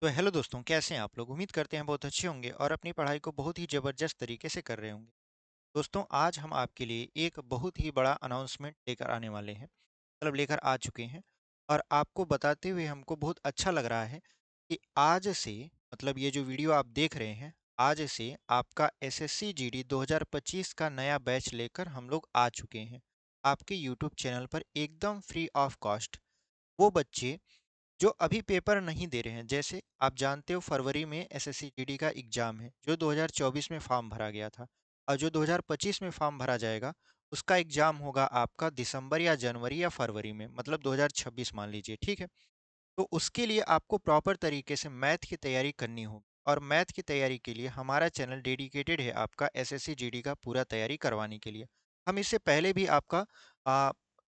तो हेलो दोस्तों, कैसे हैं आप लोग? उम्मीद करते हैं बहुत अच्छे होंगे और अपनी पढ़ाई को बहुत ही ज़बरदस्त तरीके से कर रहे होंगे। दोस्तों, आज हम आपके लिए एक बहुत ही बड़ा अनाउंसमेंट लेकर आने वाले हैं, मतलब लेकर आ चुके हैं। और आपको बताते हुए हमको बहुत अच्छा लग रहा है कि आज से, मतलब ये जो वीडियो आप देख रहे हैं, आज से आपका एसएससी जीडी 2025 का नया बैच लेकर हम लोग आ चुके हैं आपके यूट्यूब चैनल पर एकदम फ्री ऑफ कॉस्ट। वो बच्चे जो अभी पेपर नहीं दे रहे हैं, जैसे आप जानते हो फरवरी में एसएससी जीडी का एग्जाम है जो 2024 में फॉर्म भरा गया था, और जो 2025 में फॉर्म भरा जाएगा उसका एग्जाम होगा आपका दिसंबर या जनवरी या फरवरी में, मतलब 2026 मान लीजिए। ठीक है, तो उसके लिए आपको प्रॉपर तरीके से मैथ की तैयारी करनी होगी, और मैथ की तैयारी के लिए हमारा चैनल डेडिकेटेड है आपका एसएससी जीडी का पूरा तैयारी करवाने के लिए। हम इससे पहले भी आपका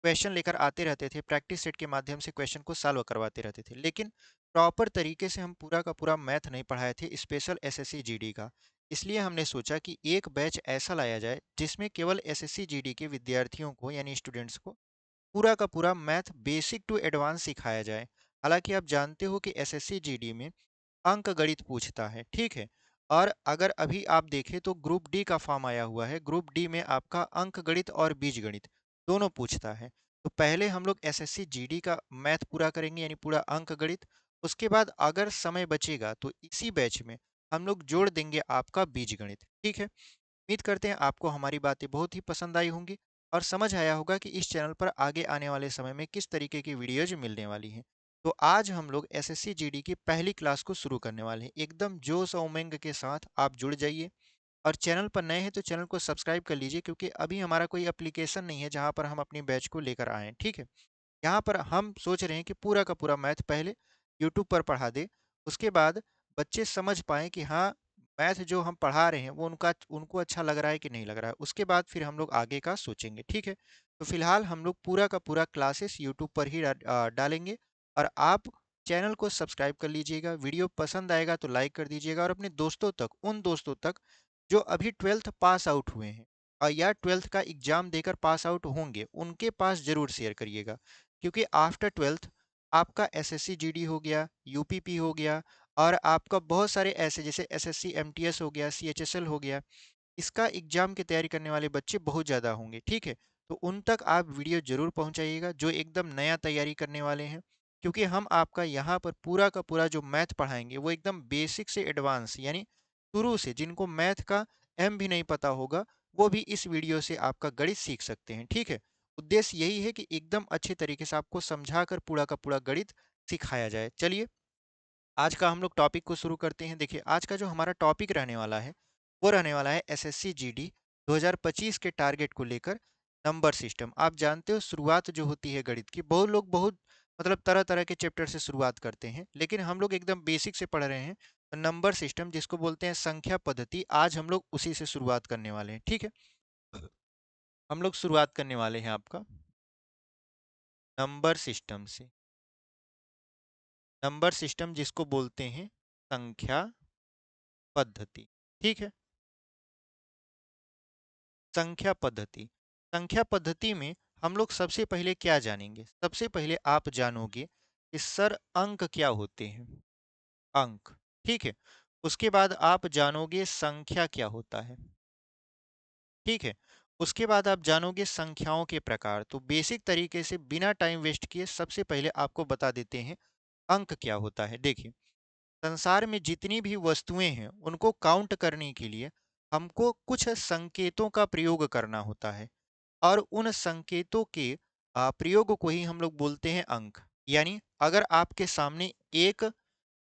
क्वेश्चन लेकर आते रहते थे, प्रैक्टिस सेट के माध्यम से क्वेश्चन को सॉल्व करवाते रहते थे, लेकिन प्रॉपर तरीके से हम पूरा का पूरा मैथ नहीं पढ़ाए थे स्पेशल एसएससी जीडी का। इसलिए हमने सोचा कि एक बैच ऐसा लाया जाए जिसमें केवल एसएससी जीडी के विद्यार्थियों को यानी स्टूडेंट्स को पूरा का पूरा मैथ बेसिक टू एडवांस सिखाया जाए। हालांकि आप जानते हो कि एसएससी जीडी में अंक गणित पूछता है, ठीक है। और अगर अभी आप देखें तो ग्रुप डी का फॉर्म आया हुआ है, ग्रुप डी में आपका अंक गणित और बीज गणित दोनों पूछता है। तो पहले हम लोग एसएससी जीडी का मैथ पूरा करेंगे यानी पूरा अंक गणित। उसके बाद अगर समय बचेगा तो इसी बैच में हम लोग जोड़ देंगे आपका बीज गणित। ठीक है, उम्मीद करते हैं आपको हमारी बातें बहुत ही पसंद आई होंगी और समझ आया होगा कि इस चैनल पर आगे आने वाले समय में किस तरीके की वीडियोज मिलने वाली हैं। तो आज हम लोग एसएससी जीडी की पहली क्लास को शुरू करने वाले हैं। एकदम जोश और उमंग के साथ आप जुड़ जाइए, और चैनल पर नए हैं तो चैनल को सब्सक्राइब कर लीजिए, क्योंकि अभी हमारा कोई एप्लीकेशन नहीं है जहां पर हम अपनी बैच को लेकर आए हैं। ठीक है, यहाँ पर हम सोच रहे हैं कि पूरा का पूरा मैथ पहले यूट्यूब पर पढ़ा दे, उसके बाद बच्चे समझ पाएँ कि हाँ, मैथ जो हम पढ़ा रहे हैं वो उनको अच्छा लग रहा है कि नहीं लग रहा है। उसके बाद फिर हम लोग आगे का सोचेंगे, ठीक है? तो फिलहाल हम लोग पूरा का पूरा क्लासेस यूट्यूब पर ही डालेंगे, और आप चैनल को सब्सक्राइब कर लीजिएगा। वीडियो पसंद आएगा तो लाइक कर दीजिएगा, और अपने दोस्तों तक, उन दोस्तों तक जो अभी 12th पास आउट हुए हैं या 12th का एग्जाम देकर पास आउट होंगे, उनके पास ज़रूर शेयर करिएगा। क्योंकि आफ्टर 12th आपका एसएससी जीडी हो गया, यूपीपी हो गया, और आपका बहुत सारे ऐसे जैसे एसएससी एमटीएस हो गया, सीएचएसएल हो गया, इसका एग्जाम की तैयारी करने वाले बच्चे बहुत ज़्यादा होंगे। ठीक है, तो उन तक आप वीडियो जरूर पहुंचाइएगा जो एकदम नया तैयारी करने वाले हैं, क्योंकि हम आपका यहाँ पर पूरा का पूरा जो मैथ पढ़ाएंगे वो एकदम बेसिक से एडवांस, यानी शुरू से जिनको मैथ का एम भी नहीं पता होगा वो भी इस वीडियो से आपका गणित सीख सकते हैं। ठीक है, उद्देश्य यही है कि एकदम अच्छे तरीके से आपको समझाकर पूरा का पूरा गणित सिखाया जाए। चलिए, आज का हम लोग टॉपिक को शुरू करते हैं। देखिए, आज का जो हमारा टॉपिक रहने वाला है वो रहने वाला है एसएससी जीडी 2025 के टारगेट को लेकर नंबर सिस्टम। आप जानते हो शुरुआत जो होती है गणित की, बहुत लोग बहुत मतलब तरह तरह के चैप्टर से शुरुआत करते हैं, लेकिन हम लोग एकदम बेसिक से पढ़ रहे हैं। तो नंबर सिस्टम जिसको बोलते हैं संख्या पद्धति, आज हम लोग उसी से शुरुआत करने वाले हैं। ठीक है, हम लोग शुरुआत करने वाले हैं आपका नंबर सिस्टम से। नंबर सिस्टम जिसको बोलते हैं संख्या पद्धति। ठीक है, संख्या पद्धति। संख्या पद्धति में हम लोग सबसे पहले क्या जानेंगे? सबसे पहले आप जानोगे कि सर अंक क्या होते हैं, अंक। ठीक है, उसके बाद आप जानोगे संख्या क्या होता है। ठीक है, उसके बाद आप जानोगे संख्याओं के प्रकार। तो बेसिक तरीके से बिना टाइम वेस्ट किए सबसे पहले आपको बता देते हैं अंक क्या होता है। देखिए, संसार में जितनी भी वस्तुएं हैं उनको काउंट करने के लिए हमको कुछ संकेतों का प्रयोग करना होता है, और उन संकेतों के प्रयोग को ही हम लोग बोलते हैं अंक। यानी अगर आपके सामने एक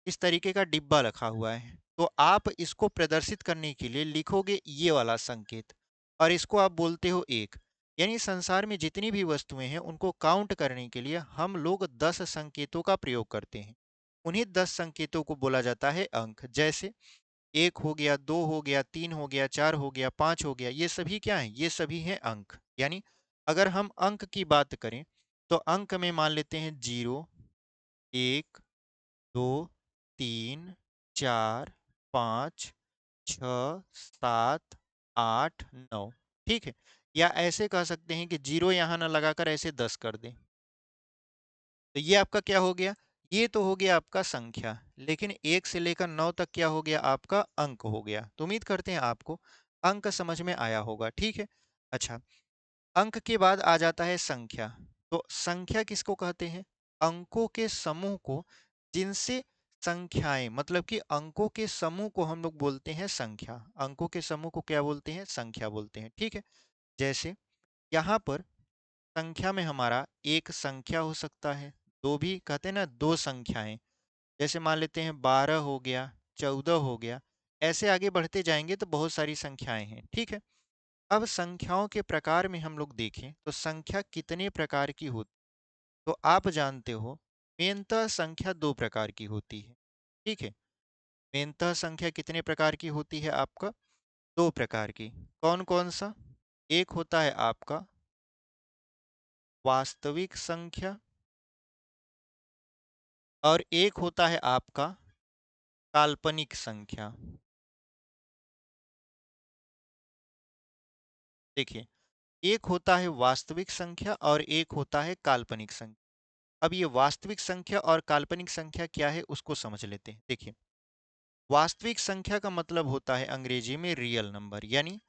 इस तरीके का डिब्बा रखा हुआ है, तो आप इसको प्रदर्शित करने के लिए लिखोगे ये वाला संकेत, और इसको आप बोलते हो एक। यानी संसार में जितनी भी वस्तुएं हैं उनको काउंट करने के लिए हम लोग 10 संकेतों का प्रयोग करते हैं। उन्हीं 10 संकेतों को बोला जाता है अंक। जैसे एक हो गया, दो हो गया, तीन हो गया, चार हो गया, पांच हो गया, ये सभी क्या है? ये सभी हैं अंक। यानी अगर हम अंक की बात करें तो अंक में मान लेते हैं जीरो, एक, दो, तीन, चार, पाँच, छ, सात, आठ, नौ। ठीक है, या ऐसे कह सकते हैं कि जीरो यहाँ ना लगाकर ऐसे 10 कर दें। तो ये आपका क्या हो गया? ये तो हो गया आपका संख्या, लेकिन 1 से लेकर 9 तक क्या हो गया आपका अंक हो गया। तो उम्मीद करते हैं आपको अंक समझ में आया होगा, ठीक है? अच्छा, अंक के बाद आ जाता है संख्या। तो संख्या किसको कहते हैं? अंकों के समूह को जिनसे संख्याएँ मतलब कि अंकों के समूह को हम लोग बोलते हैं संख्या। अंकों के समूह को क्या बोलते हैं? संख्या बोलते हैं, ठीक है? जैसे यहाँ पर संख्या में हमारा एक संख्या हो सकता है, 2 भी कहते हैं ना 2 संख्याएँ। जैसे मान लेते हैं 12 हो गया, 14 हो गया, ऐसे आगे बढ़ते जाएँगे तो बहुत सारी संख्याएँ हैं, ठीक है? अब संख्याओं के प्रकार में हम लोग देखें तो संख्या कितने प्रकार की होती, तो आप जानते हो मेनतः संख्या 2 प्रकार की होती है, ठीक है? मेनतः संख्या कितने प्रकार की होती है आपका? 2 प्रकार की। कौन-कौन सा? एक होता है आपका वास्तविक संख्या और एक होता है आपका काल्पनिक संख्या। देखिए, एक होता है वास्तविक संख्या और एक होता है काल्पनिक संख्या। अब ये वास्तविक संख्या और काल्पनिक संख्या क्या है उसको समझ लेते हैं। देखिए, वास्तविक संख्या का मतलब होता है अंग्रेजी में रियल नंबर, यानी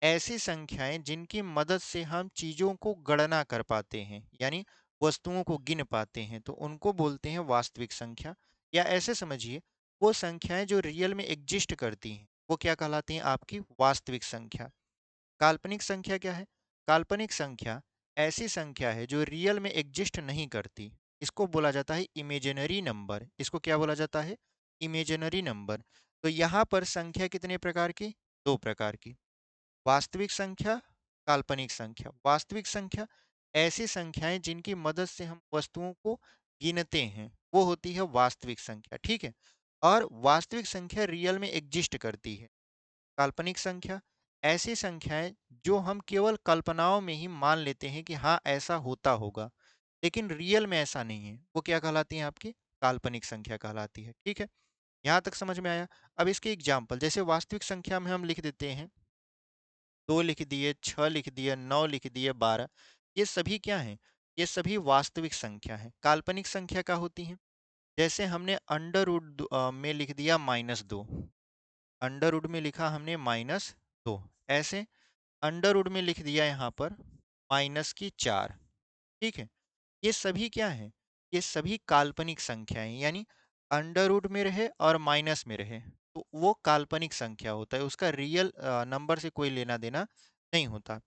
ऐसी संख्याएं जिनकी मदद से हम चीजों को गणना कर पाते हैं, यानी वस्तुओं को गिन पाते हैं, तो उनको बोलते हैं वास्तविक संख्या। या ऐसे समझिए, वो संख्याएं जो रियल में एग्जिस्ट करती हैं वो क्या कहलाती हैं? आपकी वास्तविक संख्या। काल्पनिक संख्या क्या है? काल्पनिक संख्या ऐसी संख्या है जो रियल में एग्जिस्ट नहीं करती। इसको बोला जाता है इमेजिनरी नंबर। इसको क्या बोला जाता है? Imaginary number. तो यहाँ पर संख्या कितने प्रकार की? 2 प्रकार की। वास्तविक संख्या, काल्पनिक संख्या। वास्तविक संख्या ऐसी संख्याएं जिनकी मदद से हम वस्तुओं को गिनते हैं, वो होती है वास्तविक संख्या, ठीक है? और वास्तविक संख्या रियल में एग्जिस्ट करती है। काल्पनिक संख्या ऐसी संख्याएं जो हम केवल कल्पनाओं में ही मान लेते हैं कि हाँ ऐसा होता होगा, लेकिन रियल में ऐसा नहीं है, वो क्या कहलाती हैं? आपकी काल्पनिक संख्या कहलाती है, ठीक है? यहाँ तक समझ में आया? अब इसके एग्जाम्पल, जैसे वास्तविक संख्या में हम लिख देते हैं 2 लिख दिए, 6 लिख दिए, 9 लिख दिए, 12। ये सभी क्या हैं? ये सभी वास्तविक संख्या हैं। काल्पनिक संख्या क्या होती हैं? जैसे हमने अंडर रूट में लिख दिया -2, अंडर रूट में लिखा हमने -2, ऐसे अंडर रूट में लिख दिया यहाँ पर -4, ठीक है? ये सभी क्या हैं? ये सभी काल्पनिक संख्याएँ, यानी अंडर रूट में रहे और माइनस में रहे, तो वो काल्पनिक संख्या होता है, उसका रियल नंबर से कोई लेना-देना नहीं होता।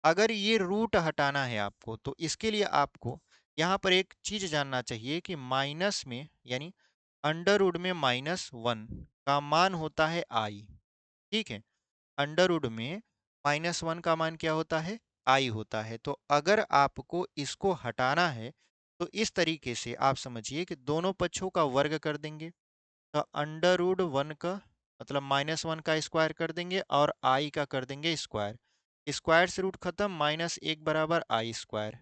अगर ये रूट हटाना है आपको, तो इसके लिए आपको यहाँ पर एक चीज़ जानना चाहिए कि माइनस में, यानी अंडर रूट में -1 का मान होता है i, ठीक है? अंडर रूट में -1 का मान क्या होता है? i होता है। तो अगर आपको इसको हटाना है, तो इस तरीके से आप समझिए कि दोनों पक्षों का वर्ग कर देंगे। तो अंडर रूट 1 का मतलब -1 का स्क्वायर कर देंगे और i का कर देंगे स्क्वायर। स्क्वायर से रूट खत्म, -1 बराबर आई स्क्वायर।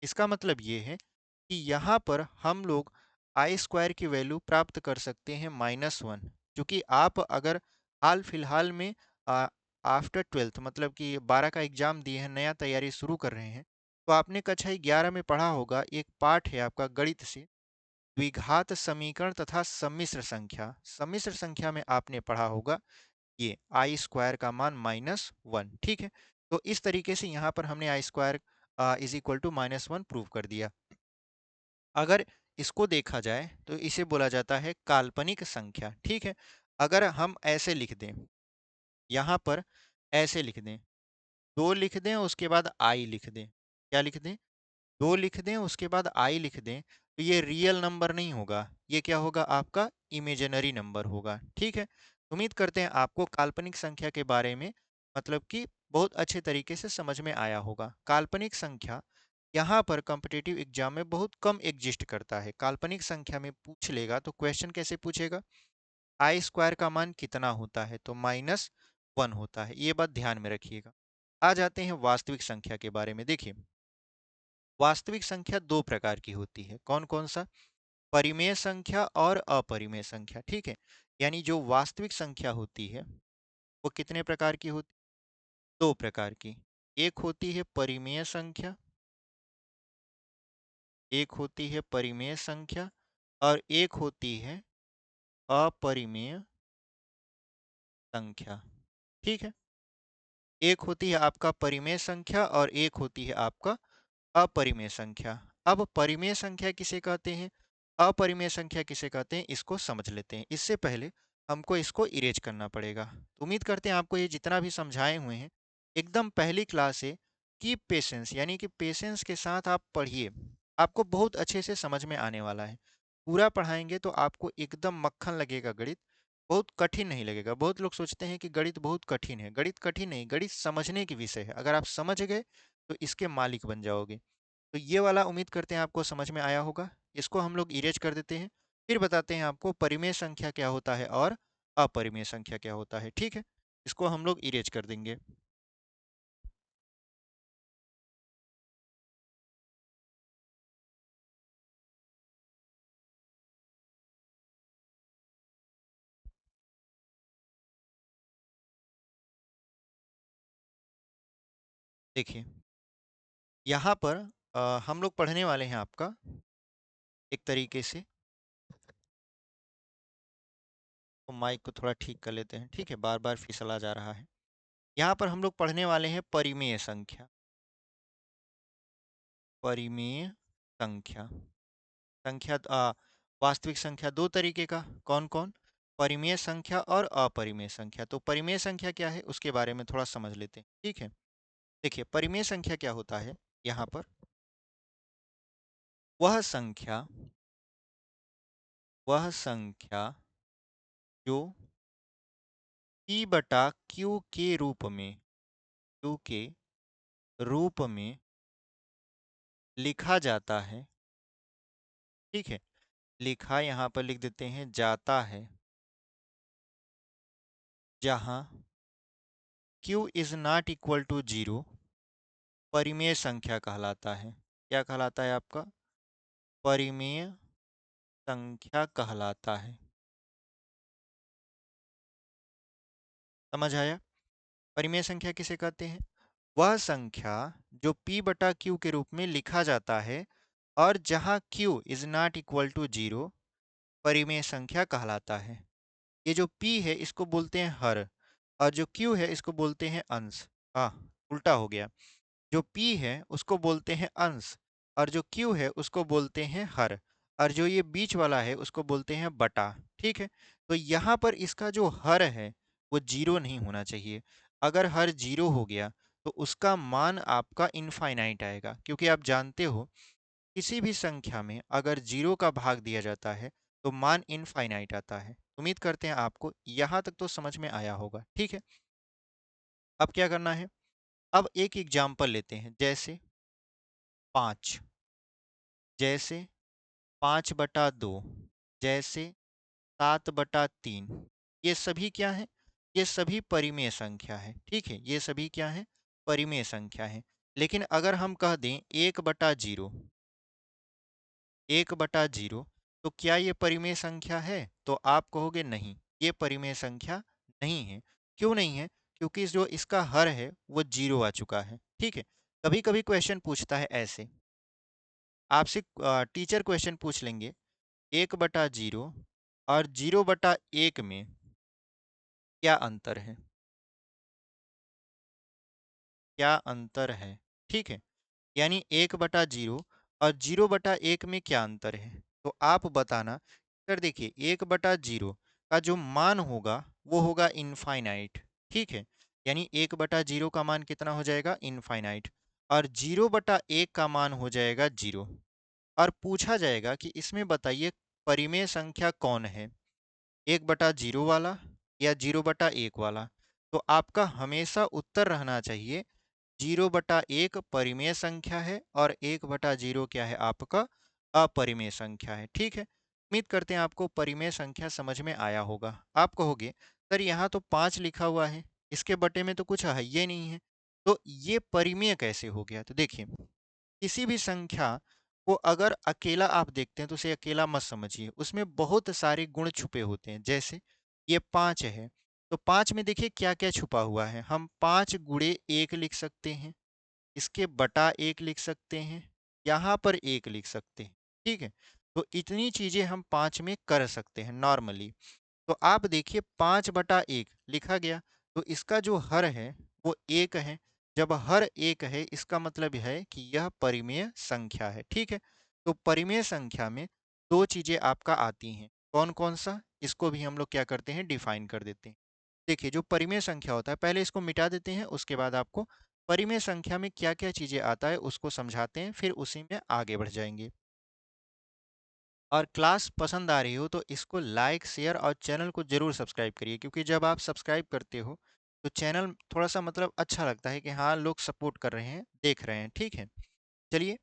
इसका मतलब ये है कि यहाँ पर हम लोग आई स्क्वायर की वैल्यू प्राप्त कर सकते हैं -1, क्योंकि आप अगर हाल फिलहाल में आफ्टर 12th मतलब कि 12 का एग्जाम दिए हैं, नया तैयारी शुरू कर रहे हैं, तो आपने कक्षा 11 में पढ़ा होगा, एक पाठ है आपका गणित से, द्विघात समीकरण तथा सम्मिश्र संख्या। सम्मिश्र संख्या में आपने पढ़ा होगा ये आई स्क्वायर का मान -1, ठीक है? तो इस तरीके से यहाँ पर हमने i square is equal to -1 prove कर दिया। अगर इसको देखा जाए तो इसे बोला जाता है काल्पनिक संख्या, ठीक है? अगर हम ऐसे लिख दें, यहाँ पर ऐसे लिख दें, 2 लिख दें उसके बाद आई लिख दें, क्या लिख दें? 2 लिख दें उसके बाद आई लिख दें, तो ये रियल नंबर नहीं होगा, ये क्या होगा? आपका इमेजिनरी नंबर होगा, ठीक है? उम्मीद करते हैं आपको काल्पनिक संख्या के बारे में मतलब कि बहुत अच्छे तरीके से समझ में आया होगा। काल्पनिक संख्या यहाँ पर कॉम्पिटिटिव एग्जाम में बहुत कम एग्जिस्ट करता है। काल्पनिक संख्या में पूछ लेगा तो क्वेश्चन कैसे पूछेगा? आई स्क्वायर का मान कितना होता है? तो -1 होता है, ये बात ध्यान में रखिएगा। आ जाते हैं वास्तविक संख्या के बारे में। देखिए, वास्तविक संख्या 2 प्रकार की होती है। कौन-कौन सा? परिमेय संख्या और अपरिमेय संख्या, ठीक है? यानी जो वास्तविक संख्या होती है, वो कितने प्रकार की होती? 2 प्रकार की। एक होती है परिमेय संख्या, एक होती है परिमेय संख्या और एक होती है अपरिमेय संख्या। ठीक है, एक होती है आपका परिमेय संख्या और एक होती है आपका अपरिमेय संख्या। अब परिमेय संख्या किसे कहते हैं, अपरिमेय संख्या किसे कहते हैं, इसको समझ लेते हैं। इससे पहले हमको इसको इरेज करना पड़ेगा। तो उम्मीद करते हैं आपको ये जितना भी समझाए हुए हैं एकदम पहली क्लास से कीप पेशेंस, यानी कि पेशेंस के साथ आप पढ़िए, आपको बहुत अच्छे से समझ में आने वाला है। पूरा पढ़ाएंगे तो आपको एकदम मक्खन लगेगा गणित, बहुत कठिन नहीं लगेगा। बहुत लोग सोचते हैं कि गणित बहुत कठिन है, गणित कठिन नहीं, गणित समझने की विषय है। अगर आप समझ गए तो इसके मालिक बन जाओगे। तो ये वाला उम्मीद करते हैं आपको समझ में आया होगा। इसको हम लोग इरेज कर देते हैं, फिर बताते हैं आपको परिमेय संख्या क्या होता है और अपरिमेय संख्या क्या होता है। ठीक है, इसको हम लोग इरेज कर देंगे। देखिए, यहाँ पर हम लोग पढ़ने वाले हैं आपका एक तरीके से, तो माइक को थोड़ा ठीक कर लेते हैं। ठीक है, बार बार फिसला जा रहा है। यहाँ पर हम लोग पढ़ने वाले हैं परिमेय संख्या। परिमेय संख्या, संख्या वास्तविक संख्या दो तरीके का, कौन कौन, परिमेय संख्या और अपरिमेय संख्या। तो परिमेय संख्या क्या है उसके बारे में थोड़ा समझ लेते हैं। ठीक है, देखिए परिमेय संख्या क्या होता है। यहाँ पर वह संख्या, वह संख्या जो p बटा q के रूप में, q के रूप में लिखा जाता है। ठीक है, लिखा यहाँ पर लिख देते हैं जाता है, जहाँ q is not equal to zero, परिमेय संख्या कहलाता है। क्या कहलाता है आपका, परिमेय संख्या कहलाता है। समझ आया, परिमेय संख्या किसे कहते हैं, वह संख्या जो p बटा q के रूप में लिखा जाता है और जहां q is not equal to zero, परिमेय संख्या कहलाता है। ये जो p है इसको बोलते हैं हर, और जो q है इसको बोलते हैं अंश। हाँ, उल्टा हो गया। जो p है उसको बोलते हैं अंश और जो q है उसको बोलते हैं हर, और जो ये बीच वाला है उसको बोलते हैं बटा। ठीक है, तो यहाँ पर इसका जो हर है वो जीरो नहीं होना चाहिए। अगर हर जीरो हो गया तो उसका मान आपका इनफाइनाइट आएगा, क्योंकि आप जानते हो किसी भी संख्या में अगर जीरो का भाग दिया जाता है तो मान इनफाइनाइट आता है। उम्मीद करते हैं आपको यहाँ तक तो समझ में आया होगा। ठीक है, अब क्या करना है, अब एक एग्जाम्पल लेते हैं, जैसे 5, जैसे 5/2, जैसे 7/3। ये सभी क्या है, ये सभी परिमेय संख्या है। ठीक है, ये सभी क्या है, परिमेय संख्या है। लेकिन अगर हम कह दें 1/0, 1/0, तो क्या ये परिमेय संख्या है, तो आप कहोगे नहीं, ये परिमेय संख्या नहीं है। क्यों नहीं है, क्योंकि जो इसका हर है वो जीरो आ चुका है। ठीक है, कभी कभी क्वेश्चन पूछता है ऐसे, आपसे टीचर क्वेश्चन पूछ लेंगे 1/0 और 0/1 में क्या अंतर है, क्या अंतर है। ठीक है, यानी 1/0 और 0/1 में क्या अंतर है, तो आप बताना। सर देखिए, 1/0 का जो मान होगा वो होगा इनफाइनाइट। ठीक है, यानी 1/0 का मान कितना हो जाएगा, इनफाइनाइट, और 0/1 का मान हो जाएगा जीरो। और पूछा जाएगा कि इसमें बताइए परिमेय संख्या कौन है, 1/0 वाला या 0/1 वाला। तो आपका हमेशा उत्तर रहना चाहिए 0/1 परिमेय संख्या है और 1/0 क्या है, आपका अपरिमेय संख्या है। ठीक है, उम्मीद करते हैं आपको परिमेय संख्या समझ में आया होगा। आप कहोगे सर यहाँ तो 5 लिखा हुआ है, इसके बटे में तो कुछ है ही नहीं है, तो ये परिमेय कैसे हो गया। तो देखिए, किसी भी संख्या को अगर अकेला आप देखते हैं तो उसे अकेला मत समझिए, उसमें बहुत सारे गुण छुपे होते हैं। जैसे ये 5 है, तो 5 में देखिए क्या क्या छुपा हुआ है, हम 5 × 1 लिख सकते हैं, इसके बटा 1 लिख सकते हैं, यहाँ पर 1 लिख सकते हैं। ठीक है, तो इतनी चीजें हम 5 में कर सकते हैं नॉर्मली। तो आप देखिए 5/1 लिखा गया, तो इसका जो हर है वो 1 है। जब हर 1 है इसका मतलब है कि यह परिमेय संख्या है, ठीक है। तो परिमेय संख्या में दो चीजें आपका आती हैं, कौन कौन सा, इसको भी हम लोग क्या करते हैं, डिफाइन कर देते हैं। देखिए जो परिमेय संख्या होता है, पहले इसको मिटा देते हैं, उसके बाद आपको परिमेय संख्या में क्या क्या चीजें आता है उसको समझाते हैं, फिर उसी में आगे बढ़ जाएंगे। और क्लास पसंद आ रही हो तो इसको लाइक शेयर और चैनल को जरूर सब्सक्राइब करिए, क्योंकि जब आप सब्सक्राइब करते हो तो चैनल थोड़ा सा मतलब अच्छा लगता है कि हाँ लोग सपोर्ट कर रहे हैं, देख रहे हैं, ठीक है। चलिए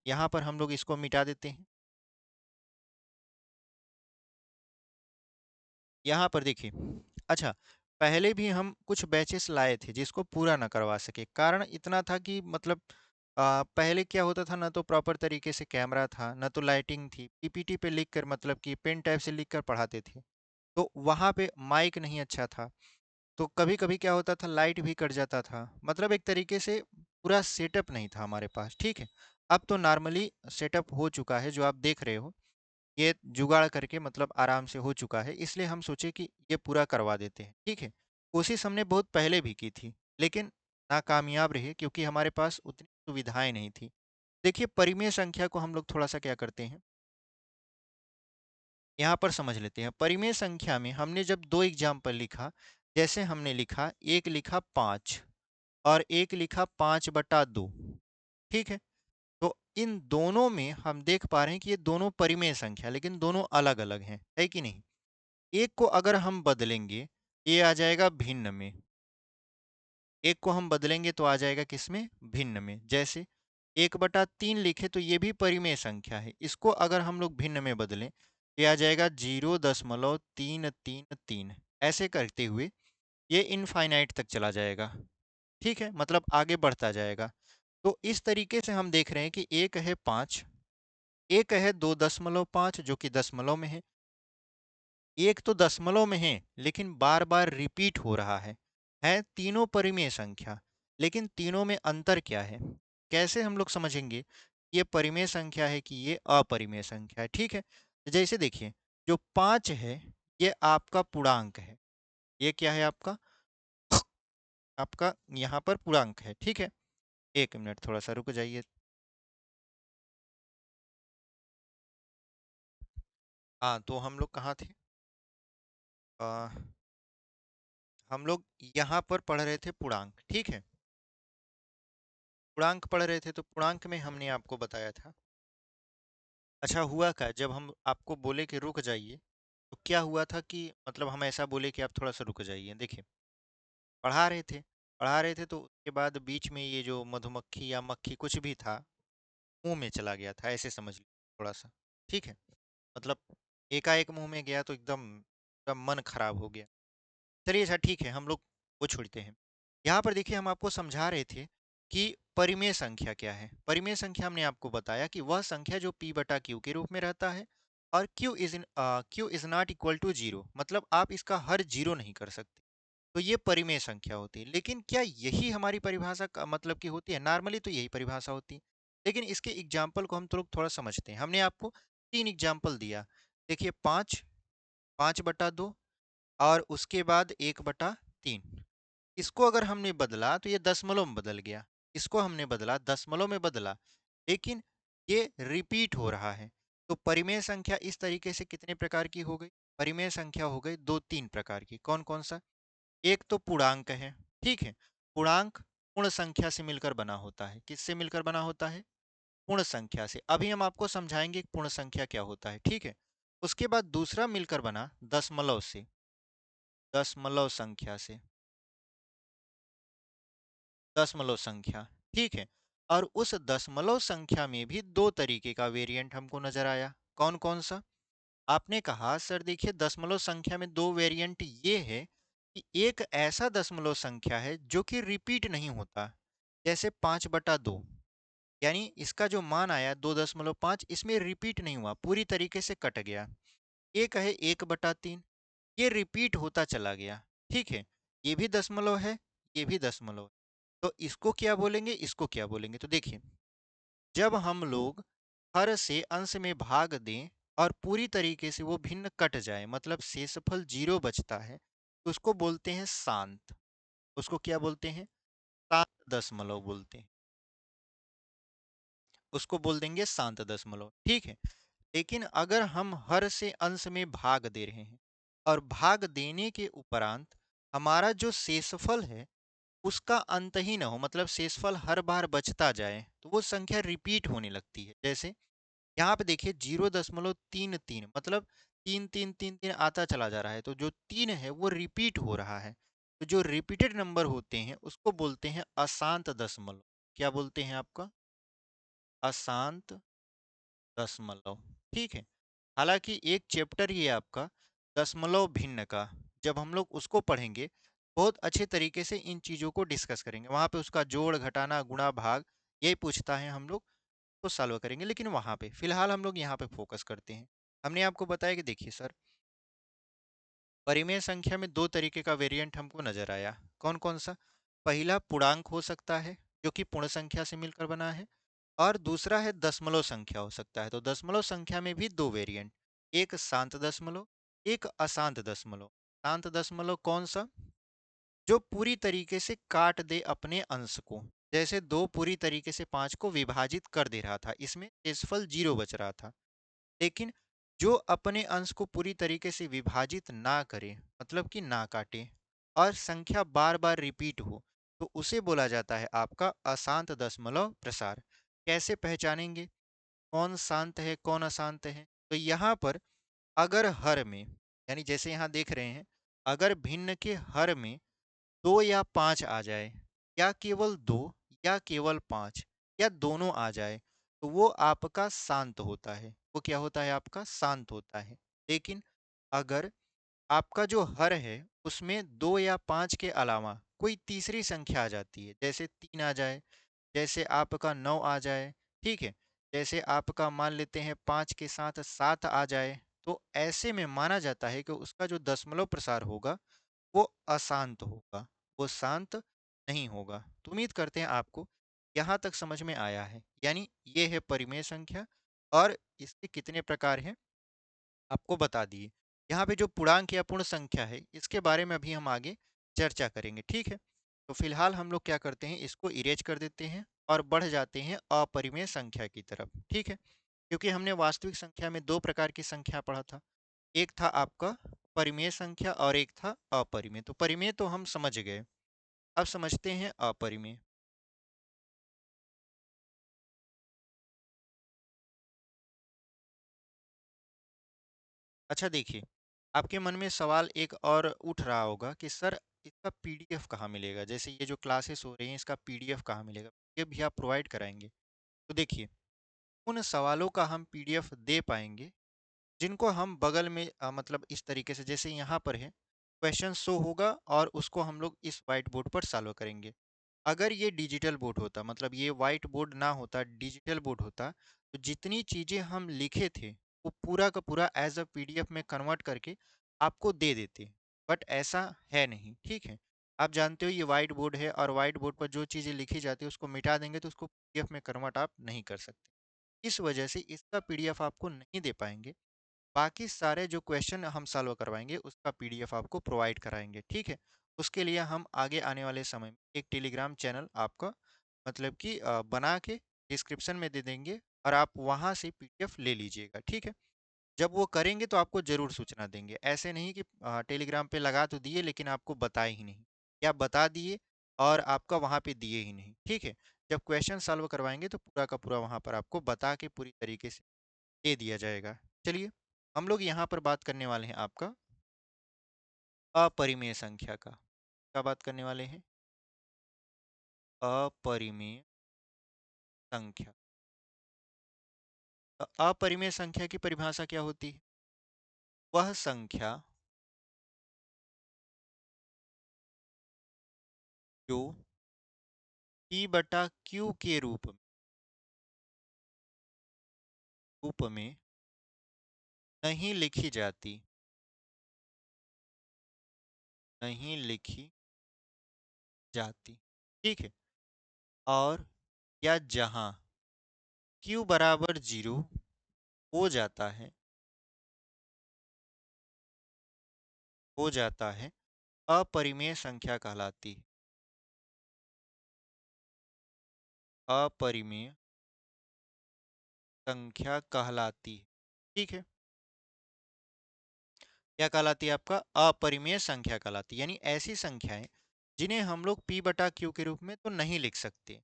यहाँ पर हम लोग इसको मिटा देते हैं। यहाँ पर देखिए, अच्छा, पहले भी हम कुछ बैचेस लाए थे जिसको पूरा ना करवा सके, कारण इतना था कि मतलब पहले क्या होता था, ना तो प्रॉपर तरीके से कैमरा था, ना तो लाइटिंग थी, पीपीटी पे लिख कर मतलब कि पेन टाइप से लिख कर पढ़ाते थे, तो वहाँ पे माइक नहीं अच्छा था, तो कभी-कभी क्या होता था, लाइट भी कट जाता था, मतलब एक तरीके से पूरा सेटअप नहीं था हमारे पास, ठीक है। अब तो नॉर्मली सेटअप हो चुका है, जो आप देख रहे हो ये जुगाड़ करके मतलब आराम से हो चुका है, इसलिए हम सोचे कि ये पूरा करवा देते हैं, ठीक है। कोशिश हमने बहुत पहले भी की थी, लेकिन नाकामयाब रही क्योंकि हमारे पास उतनी सुविधाएं नहीं थी। देखिए परिमेय संख्या को हम लोग थोड़ा सा क्या करते हैं, यहाँ पर समझ लेते हैं। परिमेय संख्या में हमने जब दो एग्जाम्पल लिखा, जैसे हमने लिखा, एक लिखा 5 और एक लिखा 5/2, ठीक है। तो इन दोनों में हम देख पा रहे हैं कि ये दोनों परिमेय संख्या, लेकिन दोनों अलग अलग हैं, है कि नहीं। एक को अगर हम बदलेंगे, ये आ जाएगा भिन्न में, एक को हम बदलेंगे तो आ जाएगा किसमें, भिन्न में। जैसे 1/3 लिखे तो ये भी परिमेय संख्या है, इसको अगर हम लोग भिन्न में बदलें, ये आ जाएगा 0.333। ऐसे करते हुए ये इनफाइनाइट तक चला जाएगा, ठीक है, मतलब आगे बढ़ता जाएगा। तो इस तरीके से हम देख रहे हैं कि एक है 5, एक है 2.5 जो कि दशमलव में है, एक तो दशमलव में है लेकिन बार बार रिपीट हो रहा है तीनों परिमेय संख्या, लेकिन तीनों में अंतर क्या है, कैसे हम लोग समझेंगे ये परिमेय संख्या है कि ये अपरिमेय संख्या है, ठीक है। जैसे देखिए, जो 5 है ये आपका पूर्णांक है, ये क्या है आपका, आपका यहाँ पर पूर्णांक है, ठीक है। एक मिनट थोड़ा सा रुक जाइए। हाँ तो हम लोग कहाँ थे, आ, हम लोग यहाँ पर पढ़ रहे थे पूर्णांक, ठीक है। पूर्णांक पढ़ रहे थे तो पूर्णांक में हमने आपको बताया था। अच्छा हुआ क्या, जब हम आपको बोले कि रुक जाइए, तो क्या हुआ था कि मतलब हम ऐसा बोले कि आप थोड़ा सा रुक जाइए, देखिए पढ़ा रहे थे, पढ़ा रहे थे, तो उसके बाद बीच में ये जो मधुमक्खी या मक्खी कुछ भी था मुंह में चला गया था, ऐसे समझ लीजिए थोड़ा सा, ठीक है। मतलब एकाएक मुंह में गया तो एकदम एकदम मन खराब हो गया। चलिए अच्छा ठीक है, हम लोग वो छोड़ते हैं। यहाँ पर देखिए हम आपको समझा रहे थे कि परिमेय संख्या क्या है। परिमेय संख्या हमने आपको बताया कि वह संख्या जो p/q के रूप में रहता है, और q is not equal to zero, मतलब आप इसका हर जीरो नहीं कर सकते, तो ये परिमेय संख्या होती है। लेकिन क्या यही हमारी परिभाषा का मतलब की होती है, नॉर्मली तो यही परिभाषा होती है, लेकिन इसके एग्जाम्पल को हम तो लोग थोड़ा समझते हैं। हमने आपको 3 एग्जाम्पल दिया, देखिए 5, 5/2 और उसके बाद 1/3। इसको अगर हमने बदला तो ये दशमलव में बदल गया, इसको हमने बदला दशमलव में बदला, लेकिन ये रिपीट हो रहा है। तो परिमेय संख्या इस तरीके से कितने प्रकार की हो गई, परिमेय संख्या हो गई दो तीन प्रकार की, कौन कौन सा, एक तो पूर्णांक है, ठीक है। पूर्णांक पूर्ण संख्या से मिलकर बना होता है, किससे मिलकर बना होता है, पूर्ण संख्या से। अभी हम आपको समझाएंगे कि पूर्ण संख्या क्या होता है, ठीक है। उसके बाद दूसरा मिलकर बना दशमलव से, दशमलव संख्या से, दशमलव संख्या, ठीक है। और उस दशमलव संख्या में भी दो तरीके का वेरिएंट हमको नजर आया, कौन कौन सा, आपने कहा सर देखिए दशमलव संख्या में दो वेरिएंट ये है कि एक ऐसा दशमलव संख्या है जो कि रिपीट नहीं होता, जैसे 5/2, यानी इसका जो मान आया 2.5 इसमें रिपीट नहीं हुआ, पूरी तरीके से कट गया। एक है 1/3, ये रिपीट होता चला गया, ठीक है। ये भी दशमलव है, ये भी दशमलव है। तो इसको क्या बोलेंगे, इसको क्या बोलेंगे, तो देखिए जब हम लोग हर से अंश में भाग दें और पूरी तरीके से वो भिन्न कट जाए, मतलब शेषफल 0 बचता है, तो उसको बोलते हैं शांत। उसको क्या बोलते हैं? शांत दशमलव बोलते हैं। उसको बोल देंगे शांत दशमलव, ठीक है। लेकिन अगर हम हर से अंश में भाग दे रहे हैं और भाग देने के उपरांत हमारा जो शेषफल है उसका अंत ही ना हो, मतलब शेषफल हर बार बचता जाए, तो वो संख्या रिपीट होने लगती है। जैसे यहाँ पे देखिए 0.33, मतलब तीन तीन तीन तीन आता चला जा रहा है, तो जो तीन है वो रिपीट हो रहा है। तो जो रिपीटेड नंबर होते हैं उसको बोलते हैं अशांत दशमलव। क्या बोलते हैं आपका? अशांत दशमलव, ठीक है। हालांकि एक चैप्टर ये आपका दशमलव भिन्न का, जब हम लोग उसको पढ़ेंगे बहुत अच्छे तरीके से इन चीज़ों को डिस्कस करेंगे। वहाँ पे उसका जोड़ घटाना गुणा भाग यही पूछता है, हम लोग तो सॉल्व करेंगे। लेकिन वहाँ पे फिलहाल हम लोग यहाँ पे फोकस करते हैं। हमने आपको बताया कि देखिए सर, परिमेय संख्या में दो तरीके का वेरिएंट हमको नजर आया। कौन कौन सा? पहला पूर्णांक हो सकता है जो कि पूर्ण संख्या से मिलकर बना है, और दूसरा है दशमलव संख्या हो सकता है। तो दशमलव संख्या में भी दो वेरिएंट, एक शांत दशमलव, एक अशांत दशमलव। शांत दशमलव कौन सा? जो पूरी तरीके से काट दे अपने अंश को। जैसे दो पूरी तरीके से पांच को विभाजित कर दे रहा था, इसमें शेषफल 0 बच रहा था। लेकिन जो अपने अंश को पूरी तरीके से विभाजित ना करे, मतलब कि ना काटे, और संख्या बार बार रिपीट हो, तो उसे बोला जाता है आपका अशांत दशमलव प्रसार। कैसे पहचानेंगे कौन शांत है कौन अशांत है? तो यहाँ पर अगर हर में, यानी जैसे यहाँ देख रहे हैं, अगर भिन्न के हर में दो या पांच आ जाए, या केवल दो, या केवल पांच, या दोनों आ जाए, तो वो आपका शांत होता है। वो क्या होता है? आपका शांत होता है। लेकिन अगर आपका जो हर है उसमें दो या पांच के अलावा कोई तीसरी संख्या आ जाती है, जैसे तीन आ जाए, जैसे आपका नौ आ जाए, ठीक है, जैसे आपका मान लेते हैं पांच के साथ सात आ जाए, तो ऐसे में माना जाता है कि उसका जो दशमलव प्रसार होगा वो अशांत होगा, वो शांत नहीं होगा। तो उम्मीद करते हैं आपको यहाँ तक समझ में आया है। यानी ये है परिमेय संख्या, और इसके कितने प्रकार हैं आपको बता दिए। यहाँ पे जो पूर्णांक या पूर्ण संख्या है इसके बारे में अभी हम आगे चर्चा करेंगे, ठीक है। तो फिलहाल हम लोग क्या करते हैं, इसको इरेज कर देते हैं और बढ़ जाते हैं अपरिमेय संख्या की तरफ, ठीक है। क्योंकि हमने वास्तविक संख्या में दो प्रकार की संख्या पढ़ा था, एक था आपका परिमेय संख्या और एक था अपरिमेय। तो परिमेय तो हम समझ गए, अब समझते हैं अपरिमेय। अच्छा देखिए, आपके मन में सवाल एक और उठ रहा होगा कि सर इसका पीडीएफ कहाँ मिलेगा? जैसे ये जो क्लासेस हो रही हैं इसका पीडीएफ कहाँ मिलेगा? ये भी आप प्रोवाइड कराएंगे? तो देखिए, उन सवालों का हम पीडीएफ दे पाएंगे जिनको हम बगल में मतलब इस तरीके से जैसे यहाँ पर है, क्वेश्चन शो होगा और उसको हम लोग इस वाइट बोर्ड पर सॉल्व करेंगे। अगर ये डिजिटल बोर्ड होता, मतलब ये वाइट बोर्ड ना होता, डिजिटल बोर्ड होता, तो जितनी चीज़ें हम लिखे थे वो पूरा का पूरा एज अ पीडीएफ में कन्वर्ट करके आपको दे देते। बट ऐसा है नहीं, ठीक है। आप जानते हो ये वाइट बोर्ड है और वाइट बोर्ड पर जो चीज़ें लिखी जाती है उसको मिटा देंगे तो उसको पीडीएफ में कन्वर्ट आप नहीं कर सकते। इस वजह से इसका पीडीएफ आपको नहीं दे पाएंगे। बाकी सारे जो क्वेश्चन हम सॉल्व करवाएंगे उसका पीडीएफ आपको प्रोवाइड कराएंगे, ठीक है। उसके लिए हम आगे आने वाले समय में एक टेलीग्राम चैनल आपका मतलब कि बना के डिस्क्रिप्शन में दे देंगे, और आप वहाँ से पीडीएफ ले लीजिएगा, ठीक है। जब वो करेंगे तो आपको ज़रूर सूचना देंगे। ऐसे नहीं कि टेलीग्राम पे लगा तो दिए लेकिन आपको बताए ही नहीं, या बता दिए और आपका वहाँ पे दिए ही नहीं, ठीक है। जब क्वेश्चन सॉल्व करवाएंगे तो पूरा का पूरा वहाँ पर आपको बता के पूरी तरीके से दे दिया जाएगा। चलिए, हम लोग यहाँ पर बात करने वाले हैं आपका अपरिमेय संख्या का। क्या बात करने वाले हैं? अपरिमेय संख्या। अपरिमेय संख्या की परिभाषा क्या होती है? वह संख्या जो p बटा q के रूप में नहीं लिखी जाती, नहीं लिखी जाती, ठीक है। और या जहाँ q बराबर 0 हो जाता है, हो जाता है, अपरिमेय संख्या कहलाती है। अपरिमेय संख्या कहलाती है। ठीक है। क्या कहलाती है आपका? अपरिमेय संख्या कहलाती है, यानी ऐसी संख्याएं जिन्हें हम लोग p बटा क्यू के रूप में तो नहीं लिख सकते,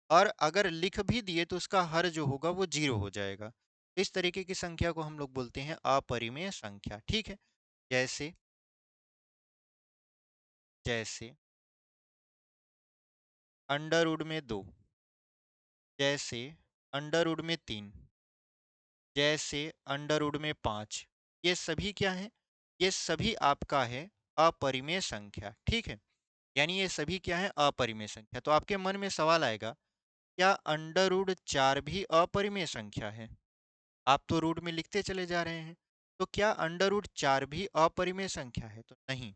और अगर लिख भी दिए तो उसका हर जो होगा वो जीरो हो जाएगा। इस तरीके की संख्या को हम लोग बोलते हैं अपरिमेय संख्या। ठीक है। जैसे जैसे अंडर वुड में 2, जैसे अंडर वुड में 3, जैसे अंडरवुड में 5। ये सभी क्या है? ये सभी आपका है अपरिमेय संख्या। ठीक है। यानी ये सभी क्या है? अपरिमेय संख्या। तो आपके मन में सवाल आएगा, क्या अंडरवुड 4 भी अपरिमेय संख्या है? आप तो रूट में लिखते चले जा रहे हैं, तो क्या अंडरवुड 4 भी अपरिमेय संख्या है? तो नहीं,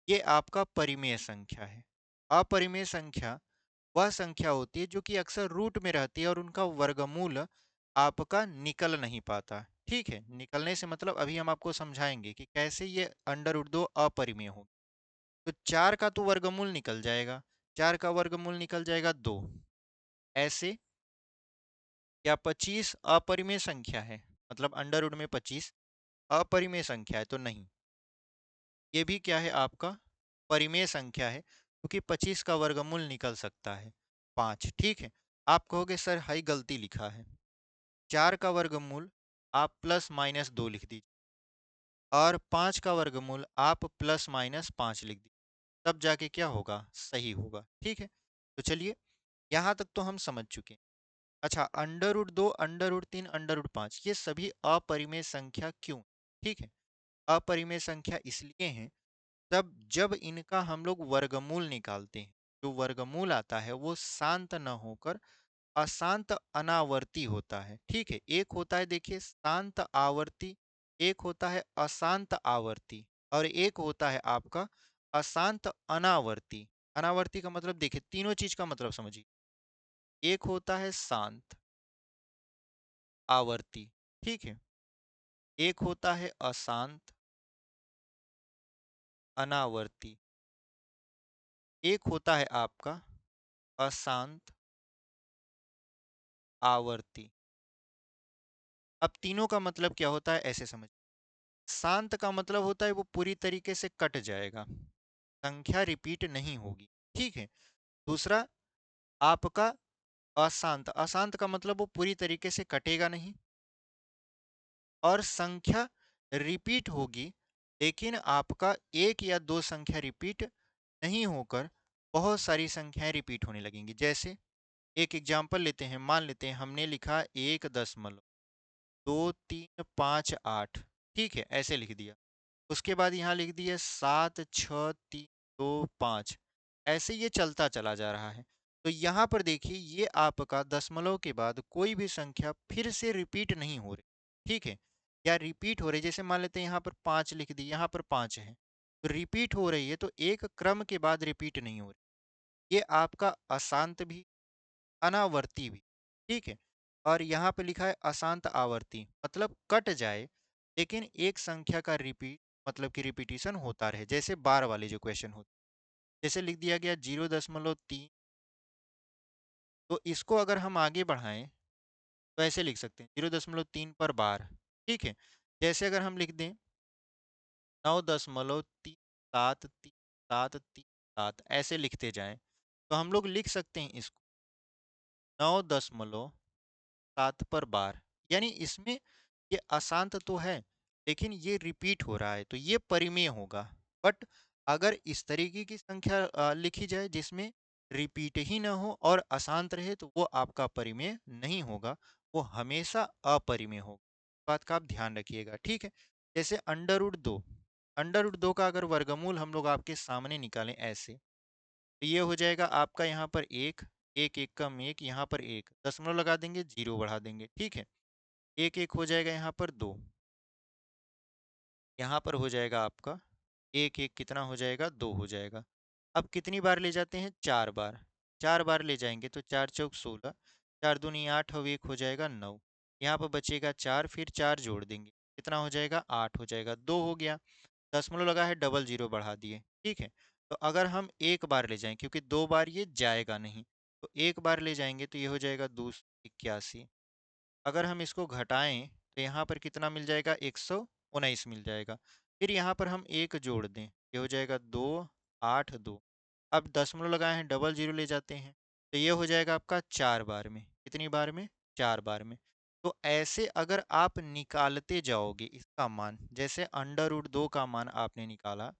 ये आपका परिमेय संख्या है। अपरिमेय संख्या वह संख्या होती है जो कि अक्सर रूट में रहती है और उनका वर्गमूल आपका निकल नहीं पाता। ठीक है। निकलने से मतलब अभी हम आपको समझाएंगे कि कैसे ये अंडर रूट 2 अपरिमेय हो। तो 4 का तो वर्गमूल निकल जाएगा, 4 का वर्गमूल निकल जाएगा 2। ऐसे क्या 25 अपरिमेय संख्या है? मतलब अंडर रूट में 25 अपरिमेय संख्या है? तो नहीं, ये भी क्या है आपका? परिमेय संख्या है, क्योंकि 25 का वर्गमूल निकल सकता है 5। ठीक है। आप कहोगे सर हाई गलती लिखा है। 4 का वर्गमूल आप प्लस माइनस 2 लिख दीजिए, और 5 का वर्गमूल आप प्लस माइनस 5 लिख दीजिए, तब जाके क्या होगा? सही होगा। ठीक है। तो चलिए, यहाँ तक तो हम समझ चुके हैं। अच्छा, under root 2, under root 3, under root 5 ये सभी अपरिमेय संख्या क्यों? ठीक है। अपरिमेय संख्या इसलिए हैं तब जब इनका हम लोग वर्गमूल निकालते हैं, जो वर्गमूल आता है वो शांत न होकर अशांत अनावर्ती होता है। ठीक है। एक होता है देखिए शांत आवर्ती, एक होता है अशांत आवर्ती, और एक होता है आपका अशांत अनावर्ती। अनावर्ती का मतलब देखिए, तीनों चीज का मतलब समझिए। एक होता है शांत आवर्ती, ठीक है, एक होता है अशांत अनावर्ती, एक होता है आपका अशांत आवर्ती। अब तीनों का मतलब क्या होता है ऐसे समझ। शांत का मतलब होता है वो पूरी तरीके से कट जाएगा, संख्या रिपीट नहीं होगी। ठीक है। दूसरा आपका अशांत, अशांत का मतलब वो पूरी तरीके से कटेगा नहीं, और संख्या रिपीट होगी, लेकिन आपका एक या दो संख्या रिपीट नहीं होकर बहुत सारी संख्याएं रिपीट होने लगेंगी। जैसे एक एग्जांपल लेते हैं, मान लेते हैं हमने लिखा 1.238। ठीक है, ऐसे लिख दिया। उसके बाद यहाँ लिख दिया 76325। ऐसे ये चलता चला जा रहा है। तो यहाँ पर देखिए, ये आपका दशमलव के बाद कोई भी संख्या फिर से रिपीट नहीं हो रही। ठीक है। या रिपीट हो रही, जैसे मान लेते हैं यहाँ पर 5 लिख दी, यहाँ पर 5 है, तो रिपीट हो रही है, तो एक क्रम के बाद रिपीट नहीं हो रही। ये आपका अशांत भी, अनावर्ती भी। ठीक है। और यहाँ पे लिखा है अशांत आवर्ती, मतलब कट जाए लेकिन एक संख्या का रिपीट, मतलब कि रिपीटिशन होता रहे, जैसे बार वाले जो क्वेश्चन होते, जैसे लिख दिया गया 0.3। तो इसको अगर हम आगे बढ़ाएं तो ऐसे लिख सकते हैं 0.3 पर बार। ठीक है। जैसे अगर हम लिख दें 9.3737, ऐसे लिखते जाएं, तो हम लोग लिख सकते हैं इसको 9.7 पर बार। यानी इसमें ये अशांत तो है, लेकिन ये रिपीट हो रहा है, तो ये परिमेय होगा। बट अगर इस तरीके की संख्या लिखी जाए जिसमें रिपीट ही ना हो और अशांत रहे, तो वो आपका परिमेय नहीं होगा, वो हमेशा अपरिमेय होगा। बात का आप ध्यान रखिएगा। ठीक है। जैसे अंडर रूट 2, अंडर रूट 2 का अगर वर्गमूल हम लोग आपके सामने निकालें ऐसे, तो ये हो जाएगा आपका यहाँ पर एक, एक एक कम एक, यहाँ पर एक दशमलव लगा देंगे, जीरो बढ़ा देंगे। ठीक है। एक एक हो जाएगा यहाँ पर दो, यहाँ पर हो जाएगा आपका एक एक, कितना हो जाएगा? दो हो जाएगा। अब कितनी बार ले जाते हैं? 4 बार। 4 बार ले जाएंगे तो 4 चौक 16, 4 दूनी 8 और एक हो जाएगा 9। यहाँ पर बचेगा 4, फिर 4 जोड़ देंगे, कितना हो जाएगा? 8 हो जाएगा, 2 हो गया। दशमलव लगा है, डबल जीरो बढ़ा दिए, ठीक है। तो अगर हम एक बार ले जाएं, क्योंकि दो बार ये जाएगा नहीं, तो एक बार ले जाएंगे तो ये हो जाएगा 281। अगर हम इसको घटाएं तो यहाँ पर कितना मिल जाएगा, 119 मिल जाएगा। फिर यहाँ पर हम एक जोड़ दें, ये हो जाएगा 282। अब दशमलव लगाए हैं, डबल जीरो ले जाते हैं, तो ये हो जाएगा आपका 4 बार में। कितनी बार में? 4 बार में। तो ऐसे अगर आप निकालते जाओगे इसका मान, जैसे अंडर रूट 2 का मान आपने निकाला,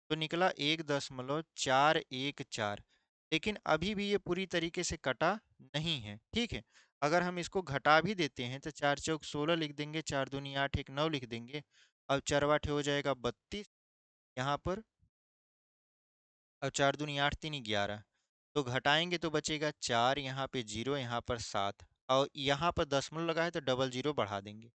तो निकला 1.414। लेकिन अभी भी ये पूरी तरीके से कटा नहीं है, ठीक है। अगर हम इसको घटा भी देते हैं तो 4 चौक 16 लिख देंगे, 4 दूनी 8, एक 9 लिख देंगे। अब चरवाठे हो जाएगा 32 यहाँ पर। अब 4 दूनी 8, 3 11। तो घटाएंगे तो बचेगा 4, यहाँ पे जीरो, यहाँ पर 7, और यहाँ पर दशमलव लगा है तो डबल जीरो बढ़ा देंगे।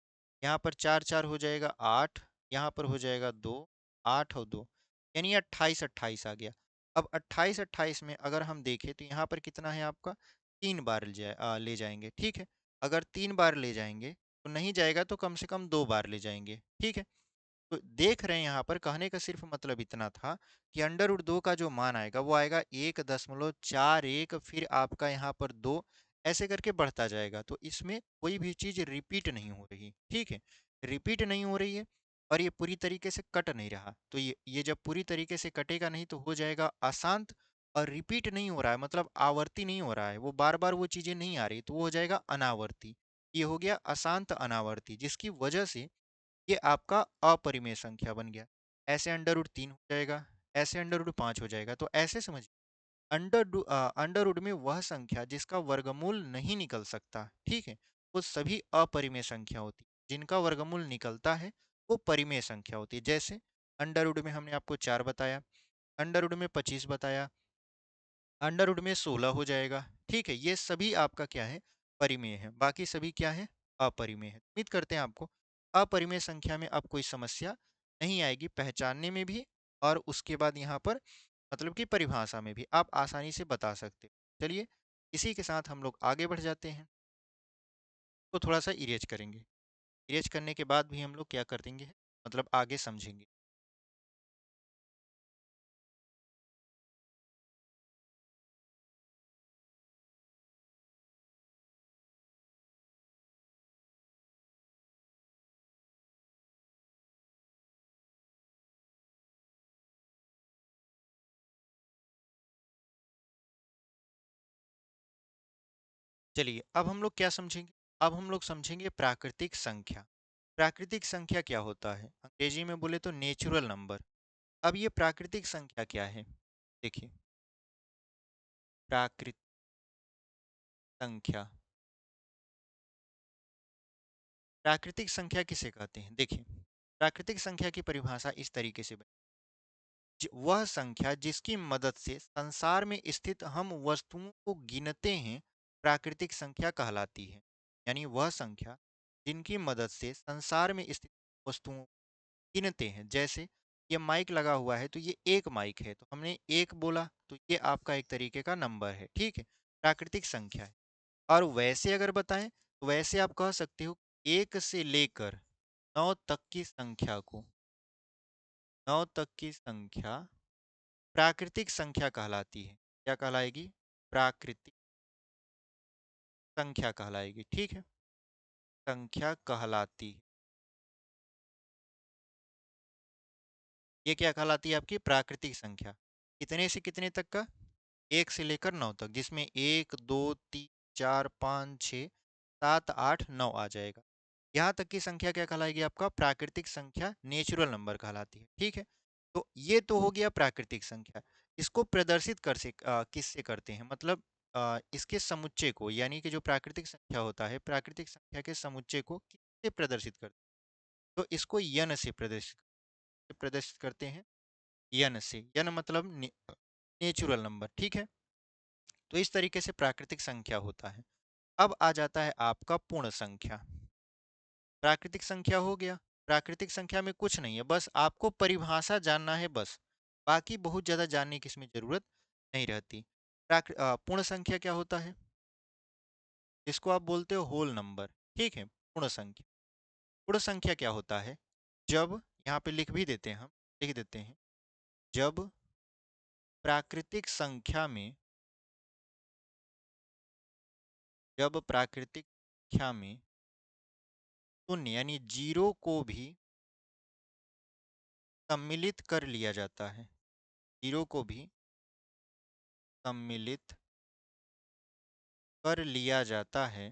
यहाँ पर 4 4 हो जाएगा 8, यहाँ पर हो जाएगा 2, 8 और 2, यानी 28 28 आ गया। अब 28 28 में अगर हम देखें तो यहाँ पर कितना है आपका, 3 बार ले जाएंगे, ठीक है। अगर 3 बार ले जाएंगे तो नहीं जाएगा तो कम से कम 2 बार ले जाएंगे, ठीक है। तो देख रहे हैं यहाँ पर, कहने का सिर्फ मतलब इतना था कि अंडर रूट 2 का जो मान आएगा वो आएगा 1.41, फिर आपका यहाँ पर 2, ऐसे करके बढ़ता जाएगा। तो इसमें कोई भी चीज रिपीट नहीं हो रही, ठीक है। रिपीट नहीं हो रही है और ये पूरी तरीके से कट नहीं रहा। तो ये जब पूरी तरीके से कटेगा नहीं तो हो जाएगा अशांत। और रिपीट नहीं हो रहा है मतलब आवर्ती नहीं हो रहा है, वो बार बार वो चीजें नहीं आ रही, तो वो हो जाएगा अनावर्ती। ये हो गया अशांत अनावर्ती, जिसकी वजह से ये आपका अपरिमेय संख्या बन गया। ऐसे अंडर रूट 3 हो जाएगा, ऐसे अंडर रूट 5 हो जाएगा। तो ऐसे समझिए, अंडर रूट में वह संख्या जिसका वर्गमूल नहीं निकल सकता, ठीक है, वो सभी अपरिमेय संख्या होती है। जिनका वर्गमूल निकलता है वो परिमेय संख्या होती है। जैसे अंडर रूट में हमने आपको 4 बताया, अंडर रूट में 25 बताया, अंडर रूट में 16 हो जाएगा, ठीक है। ये सभी आपका क्या है, परिमेय है। बाकी सभी क्या है, अपरिमेय है। उम्मीद करते हैं आपको अपरिमेय संख्या में अब कोई समस्या नहीं आएगी पहचानने में भी, और उसके बाद यहाँ पर मतलब कि परिभाषा में भी आप आसानी से बता सकते हो। चलिए, इसी के साथ हम लोग आगे बढ़ जाते हैं। तो थोड़ा सा इरेज करेंगे, इरेज करने के बाद भी हम लोग क्या कर देंगे, मतलब आगे समझेंगे। चलिए, अब हम लोग क्या समझेंगे, अब हम लोग समझेंगे प्राकृतिक संख्या। प्राकृतिक संख्या क्या होता है, अंग्रेजी में बोले तो नेचुरल नंबर। अब ये प्राकृतिक संख्या क्या है, देखिए, प्राकृतिक संख्या, प्राकृतिक संख्या किसे कहते हैं, देखिए, प्राकृतिक संख्या की परिभाषा इस तरीके से वह संख्या जिसकी मदद से संसार में स्थित हम वस्तुओं को गिनते हैं, प्राकृतिक संख्या कहलाती है। यानी वह संख्या जिनकी मदद से संसार में स्थित वस्तुओं को गिनते हैं। जैसे ये माइक लगा हुआ है तो ये एक माइक है, तो हमने एक बोला, तो ये आपका एक तरीके का नंबर है, ठीक है, प्राकृतिक संख्या है। और वैसे अगर बताएं तो वैसे आप कह सकते हो, 1 से लेकर 9 तक की संख्या को, 9 तक की संख्या प्राकृतिक संख्या कहलाती है। क्या कहलाएगी, प्राकृतिक संख्या कहलाएगी, ठीक है, संख्या कहलाती है। ये क्या कहलाती है, आपकी प्राकृतिक संख्या। कितने से कितने तक का, 1 से लेकर 9 तक, जिसमें 1 2 3 4 5 6 7 8 9 आ जाएगा। यहाँ तक की संख्या क्या कहलाएगी, आपका प्राकृतिक संख्या, नेचुरल नंबर कहलाती है, ठीक है। तो ये तो हो गया प्राकृतिक संख्या। इसको प्रदर्शित किससे करते हैं, मतलब इसके समुच्चय को, यानी कि जो प्राकृतिक संख्या होता है, प्राकृतिक संख्या के समुच्चय को किससे प्रदर्शित करते हैं, तो इसको यन से प्रदर्शित करते हैं। यन से, यन मतलब नेचुरल नंबर, ठीक है। तो इस तरीके से प्राकृतिक संख्या होता है। अब आ जाता है आपका पूर्ण संख्या। प्राकृतिक संख्या हो गया, प्राकृतिक संख्या में कुछ नहीं है, बस आपको परिभाषा जानना है बस, बाकी बहुत ज़्यादा जानने की इसमें ज़रूरत नहीं रहती। पूर्ण संख्या क्या होता है, जिसको आप बोलते हो होल नंबर, ठीक है, पूर्ण संख्या। पूर्ण संख्या क्या होता है, जब यहाँ पे लिख भी देते हैं हम, लिख देते हैं जब प्राकृतिक संख्या में, जब प्राकृतिक संख्या में शून्य यानी जीरो को भी सम्मिलित कर लिया जाता है, जीरो को भी सम्मिलित कर लिया जाता है,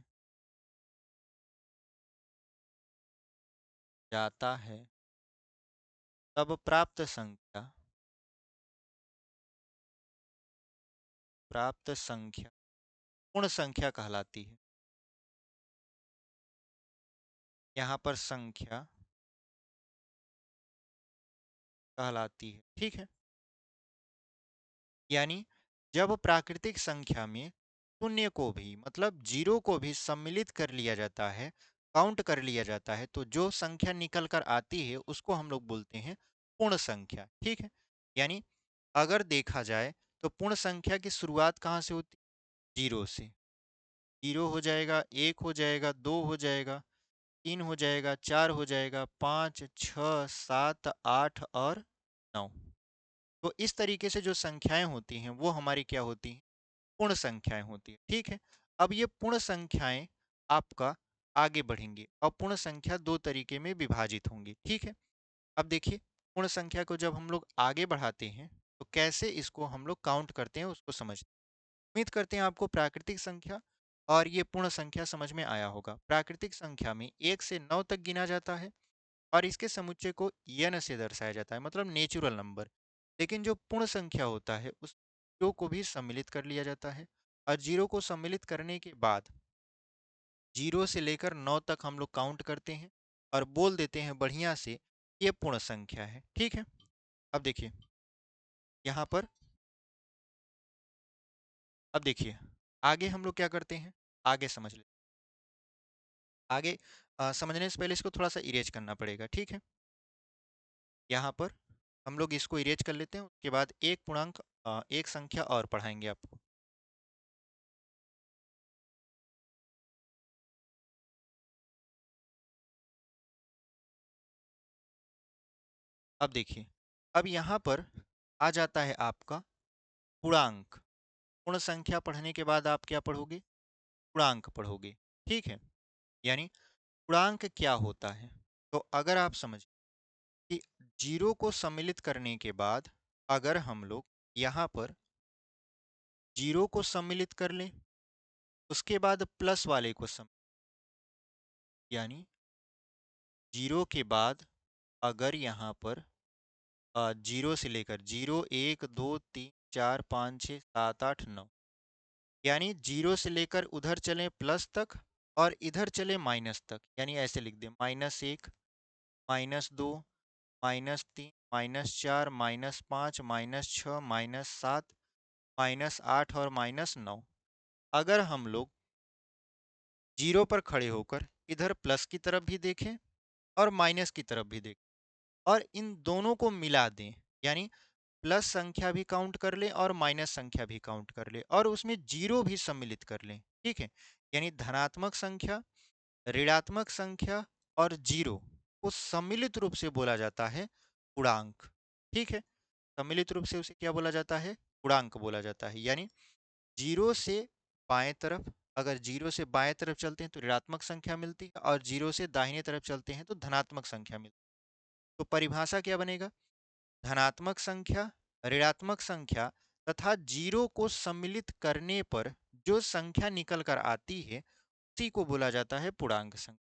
जाता है, तब प्राप्त संख्या, प्राप्त संख्या पूर्ण संख्या कहलाती है। यहाँ पर संख्या कहलाती है, ठीक है। यानी जब प्राकृतिक संख्या में शून्य को भी मतलब जीरो को भी सम्मिलित कर लिया जाता है, काउंट कर लिया जाता है, तो जो संख्या निकल कर आती है उसको हम लोग बोलते हैं पूर्ण संख्या, ठीक है। यानी अगर देखा जाए तो पूर्ण संख्या की शुरुआत कहाँ से होती है? जीरो से। जीरो हो जाएगा, एक हो जाएगा, दो हो जाएगा, तीन हो जाएगा, चार हो जाएगा, पाँच, छः, सात, आठ और नौ। तो इस तरीके से जो संख्याएं होती हैं वो हमारी क्या होती हैं? पूर्ण संख्याएं होती है, ठीक है। अब ये पूर्ण संख्याएं आपका आगे बढ़ेंगी और पूर्ण संख्या दो तरीके में विभाजित होंगी, ठीक है। अब देखिए पूर्ण संख्या को जब हम लोग आगे बढ़ाते हैं तो कैसे इसको हम लोग काउंट करते हैं उसको समझते हैं। उम्मीद करते हैं आपको प्राकृतिक संख्या और ये पूर्ण संख्या समझ में आया होगा। प्राकृतिक संख्या में 1 से 9 तक गिना जाता है और इसके समुच्चय को n से दर्शाया जाता है, मतलब नेचुरल नंबर। लेकिन जो पूर्ण संख्या होता है उस जीरो को भी सम्मिलित कर लिया जाता है और जीरो को सम्मिलित करने के बाद जीरो से लेकर 9 तक हम लोग काउंट करते हैं और बोल देते हैं बढ़िया से ये पूर्ण संख्या है, ठीक है। अब देखिए यहाँ पर, अब देखिए आगे हम लोग क्या करते हैं, आगे समझ ले। आगे समझने से पहले इसको थोड़ा सा इरेज करना पड़ेगा, ठीक है। यहाँ पर हम लोग इसको इरेज कर लेते हैं, उसके बाद एक पूर्णांक एक संख्या और पढ़ाएंगे आपको। अब देखिए, अब यहाँ पर आ जाता है आपका पूर्णांक। पूर्ण संख्या पढ़ने के बाद आप क्या पढ़ोगे? पूर्णांक पढ़ोगे, ठीक है। यानी पूर्णांक क्या होता है? तो अगर आप समझ कि जीरो को सम्मिलित करने के बाद अगर हम लोग यहाँ पर जीरो को सम्मिलित कर लें, उसके बाद प्लस वाले को यानी जीरो के बाद अगर यहाँ पर जीरो से लेकर जीरो, एक, दो, तीन, चार, पाँच, छः, सात, आठ, नौ, यानी जीरो से लेकर उधर चले प्लस तक और इधर चले माइनस तक, यानी ऐसे लिख दें माइनस एक, माइनस दो, माइनस तीन, माइनस चार, माइनस पाँच, माइनस छः, माइनस सात, माइनस आठ और माइनस नौ। अगर हम लोग जीरो पर खड़े होकर इधर प्लस की तरफ भी देखें और माइनस की तरफ भी देखें और इन दोनों को मिला दें, यानी प्लस संख्या भी काउंट कर लें और माइनस संख्या भी काउंट कर लें और उसमें जीरो भी सम्मिलित कर लें, ठीक है। यानी धनात्मक संख्या, ऋणात्मक संख्या और जीरो को सम्मिलित रूप से बोला जाता है पूर्णांक, ठीक है। सम्मिलित रूप से उसे क्या बोला जाता है? पूर्णांक बोला जाता है। यानी जीरो से बाएं तरफ, अगर जीरो से बाएं तरफ चलते हैं तो ऋणात्मक संख्या मिलती है और जीरो से दाहिने तरफ चलते हैं तो धनात्मक संख्या मिलती है। तो परिभाषा क्या बनेगा? धनात्मक संख्या, ऋणात्मक संख्या तथा जीरो को सम्मिलित करने पर जो संख्या निकल कर आती है उसी को बोला जाता है पूर्णांक संख्या।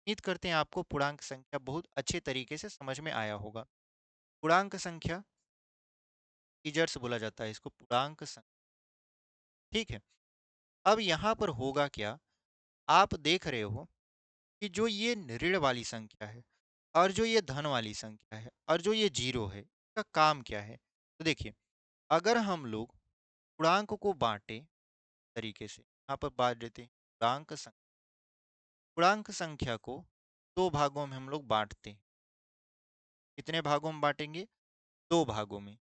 उम्मीद करते हैं आपको पूर्णांक संख्या बहुत अच्छे तरीके से समझ में आया होगा। पूर्णांक संख्या इंटीजर्स बोला जाता है इसको, पूर्णांक संख्या, ठीक है। अब यहाँ पर होगा क्या, आप देख रहे हो कि जो ये ऋण वाली संख्या है और जो ये धन वाली संख्या है और जो ये जीरो है, इसका काम क्या है? तो देखिए अगर हम लोग पूर्णांक को बांटे तरीके से, यहाँ पर बांट देते हैं पूर्णांक संख्या को दो भागों में हम लोग बांटते हैं। कितने भागों में बांटेंगे? दो भागों में।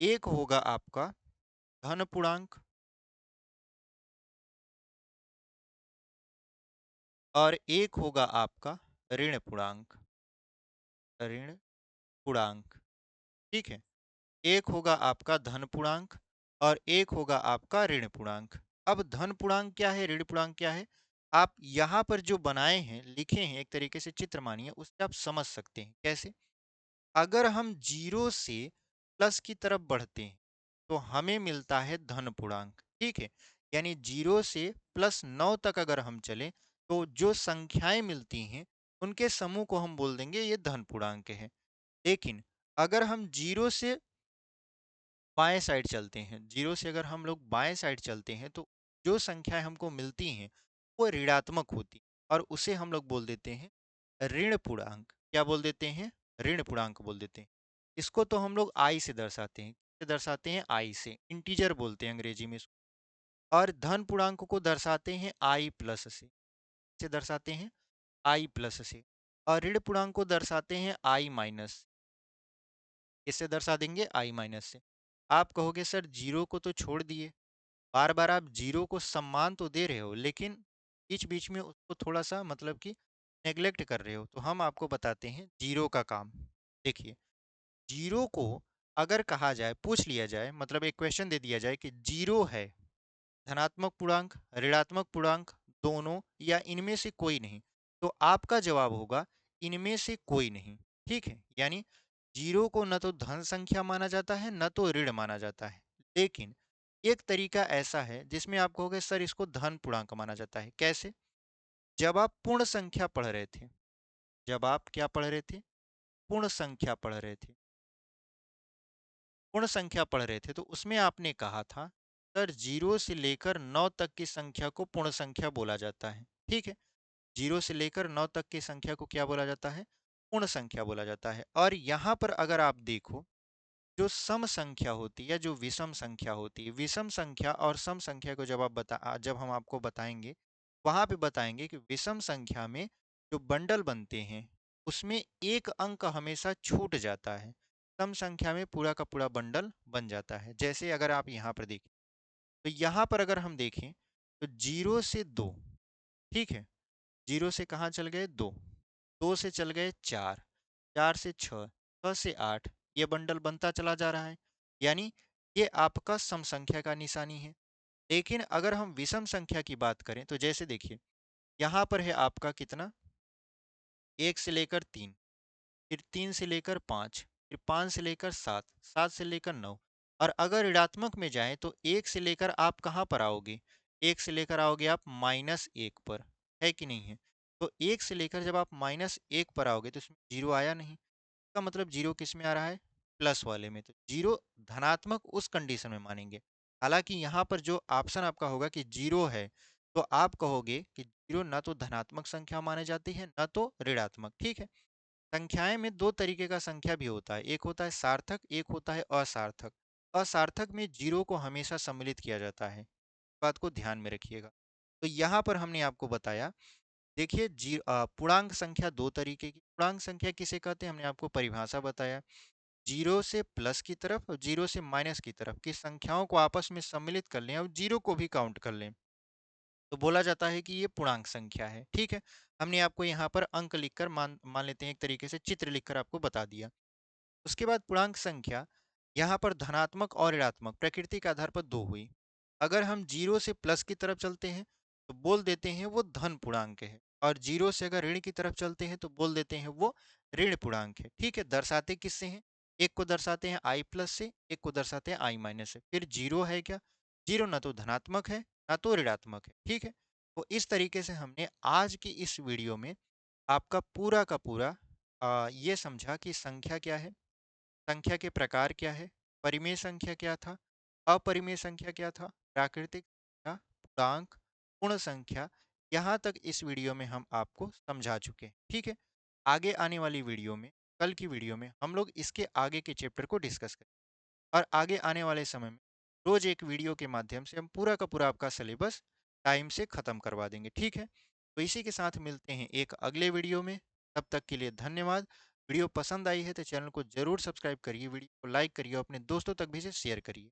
एक होगा आपका धन पूर्णांक और एक होगा आपका ऋण पूर्णांक, ऋण पूर्णांक। ठीक है, एक होगा आपका धन पूर्णांक और एक होगा आपका ऋण पूर्णांक। अब धन पूर्णांक क्या है, ऋण पूर्णांक क्या है, आप यहाँ पर जो बनाए हैं, लिखे हैं, एक तरीके से चित्र मानिए, उससे आप समझ सकते हैं कैसे। अगर हम जीरो से प्लस की तरफ बढ़ते हैं तो हमें मिलता है धन पूर्णांक। ठीक है, यानी जीरो से +9 तक अगर हम चलें तो जो संख्याएं मिलती हैं उनके समूह को हम बोल देंगे ये धन पूर्णांक है। लेकिन अगर हम जीरो से बाएं साइड चलते हैं, जीरो से अगर हम लोग बाएं साइड चलते हैं तो जो संख्याएं हमको मिलती हैं वो ऋणात्मक होती हैं, और उसे हम लोग बोल देते हैं ऋण पूर्णांक। क्या बोल देते हैं, ऋण पूर्णांक बोल देते हैं। इसको तो हम लोग आई से दर्शाते हैं, किससे दर्शाते हैं, आई से, इंटीजर बोलते हैं अंग्रेजी में इसको। और धन पूर्णांक को दर्शाते हैं आई प्लस से दर्शाते हैं, आई प्लस से। और ऋण पूर्णांक को दर्शाते हैं आई माइनस, इससे दर्शा देंगे आई माइनस से। आप कहोगे सर जीरो को तो छोड़ दिए, बार बार आप जीरो को सम्मान तो दे रहे हो लेकिन बीच बीच में उसको थोड़ा सा मतलब कि नेग्लेक्ट कर रहे हो। तो हम आपको बताते हैं जीरो का काम। देखिए, जीरो को अगर कहा जाए, पूछ लिया जाए, मतलब एक क्वेश्चन दे दिया जाए कि जीरो है धनात्मक पूर्णांक, ऋणात्मक पूर्णांक, दोनों या इनमें से कोई नहीं, तो आपका जवाब होगा इनमें से कोई नहीं। ठीक है, यानी जीरो को न तो धन संख्या माना जाता है न तो ऋण माना जाता है। लेकिन एक तरीका ऐसा है जिसमें आप कहोगे सर इसको धन पूर्णांक माना जाता है। कैसे, जब आप पूर्ण संख्या पढ़ रहे थे, जब आप क्या पढ़ रहे थे, पूर्ण संख्या पढ़ रहे थे, पूर्ण संख्या पढ़ रहे थे, तो उसमें आपने कहा था सर जीरो से लेकर 9 तक की संख्या को पूर्ण संख्या बोला जाता है। ठीक है, जीरो से लेकर 9 तक की संख्या को क्या बोला जाता है, पूर्ण संख्या बोला जाता है। और यहाँ पर अगर आप देखो, जो सम संख्या होती है, जो विषम संख्या होती है, विषम संख्या और सम संख्या को जब हम आपको बताएंगे, वहां पे बताएंगे कि विषम संख्या में जो बंडल बनते हैं उसमें एक अंक हमेशा छूट जाता है, सम संख्या में पूरा का पूरा बंडल बन जाता है। जैसे अगर आप यहाँ पर देखें, तो यहाँ पर अगर हम देखें तो जीरो से दो, ठीक है, जीरो से कहाँ चल गए, दो, दो से चल गए चार, चार से छः, छः से आठ, ये बंडल बनता चला जा रहा है, यानी ये आपका सम संख्या का निशानी है। लेकिन अगर हम विषम संख्या की बात करें तो जैसे देखिए, यहाँ पर है आपका कितना, एक से लेकर तीन, फिर तीन से लेकर पाँच, फिर पाँच से लेकर सात, सात से लेकर नौ। और अगर ऋणात्मक में जाएं तो एक से लेकर आप कहाँ पर आओगे, एक से लेकर आओगे आप -1 पर, है कि नहीं है। तो एक से लेकर जब आप -1 पर आओगे तो इसमें जीरो आया नहीं, इसका मतलब जीरो किस में आ रहा है, प्लस वाले में। तो जीरो धनात्मक उस कंडीशन में मानेंगे। हालांकि यहाँ पर जो ऑप्शन आपका होगा कि जीरो है, तो आप कहोगे कि जीरो ना तो धनात्मक संख्या माने जाती है ना तो ऋणात्मक। ठीक है, संख्याएं में दो तरीके का संख्या भी होता है, एक होता है सार्थक, एक होता है असार्थक। असार्थक में जीरो को हमेशा सम्मिलित किया जाता है, बात को ध्यान में रखिएगा। तो यहाँ पर हमने आपको बताया, देखिए पूर्णांक संख्या दो तरीके की, पूर्णांक संख्या किसे कहते हैं हमने आपको परिभाषा बताया, जीरो से प्लस की तरफ और जीरो से माइनस की तरफ की संख्याओं को आपस में सम्मिलित कर लें और जीरो को भी काउंट कर लें तो बोला जाता है कि ये पूर्णांक संख्या है। ठीक है, हमने आपको यहाँ पर अंक लिखकर मान मान लेते हैं, एक तरीके से चित्र लिखकर आपको बता दिया। उसके बाद पूर्णांक संख्या यहाँ पर धनात्मक और ऋणात्मक प्रकृति के आधार पर दो हुई। अगर हम जीरो से प्लस की तरफ चलते हैं तो बोल देते हैं वो धन पूर्णांक है, और जीरो से अगर ऋण की तरफ चलते हैं तो बोल देते हैं वो ऋण पूर्णांक है। ठीक है, दर्शाते किससे हैं, एक को दर्शाते हैं आई प्लस से, एक को दर्शाते हैं आई माइनस से। फिर जीरो है क्या, जीरो ना तो धनात्मक है ना तो ऋणात्मक है। ठीक है, तो इस तरीके से हमने आज की इस वीडियो में आपका पूरा का पूरा ये समझा कि संख्या क्या है, संख्या के प्रकार क्या है, परिमेय संख्या क्या था, अपरिमेय संख्या क्या था, प्राकृतिक संख्या, पूर्णांक, पूर्ण संख्या, यहाँ तक इस वीडियो में हम आपको समझा चुके हैं। ठीक है, आगे आने वाली वीडियो में, कल की वीडियो में हम लोग इसके आगे के चैप्टर को डिस्कस करें, और आगे आने वाले समय में रोज एक वीडियो के माध्यम से हम पूरा का पूरा आपका सिलेबस टाइम से ख़त्म करवा देंगे। ठीक है, तो इसी के साथ मिलते हैं एक अगले वीडियो में, तब तक के लिए धन्यवाद। वीडियो पसंद आई है तो चैनल को जरूर सब्सक्राइब करिए, वीडियो को लाइक करिए, अपने दोस्तों तक भी इसे शेयर करिए,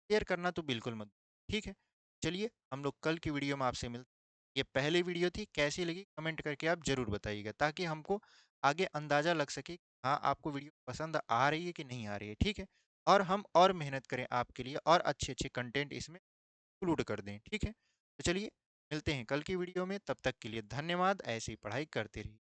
शेयर करना तो बिल्कुल मत। ठीक है, चलिए हम लोग कल की वीडियो में आपसे मिलते हैं। ये पहली वीडियो थी, कैसी लगी कमेंट करके आप जरूर बताइएगा ताकि हमको आगे अंदाज़ा लग सके हाँ, आपको वीडियो पसंद आ रही है कि नहीं आ रही है, ठीक है? और हम और मेहनत करें आपके लिए और अच्छे-अच्छे कंटेंट इसमें इंक्लूड कर दें, ठीक है? तो चलिए मिलते हैं कल की वीडियो में, तब तक के लिए धन्यवाद। ऐसे ही पढ़ाई करते रहिए।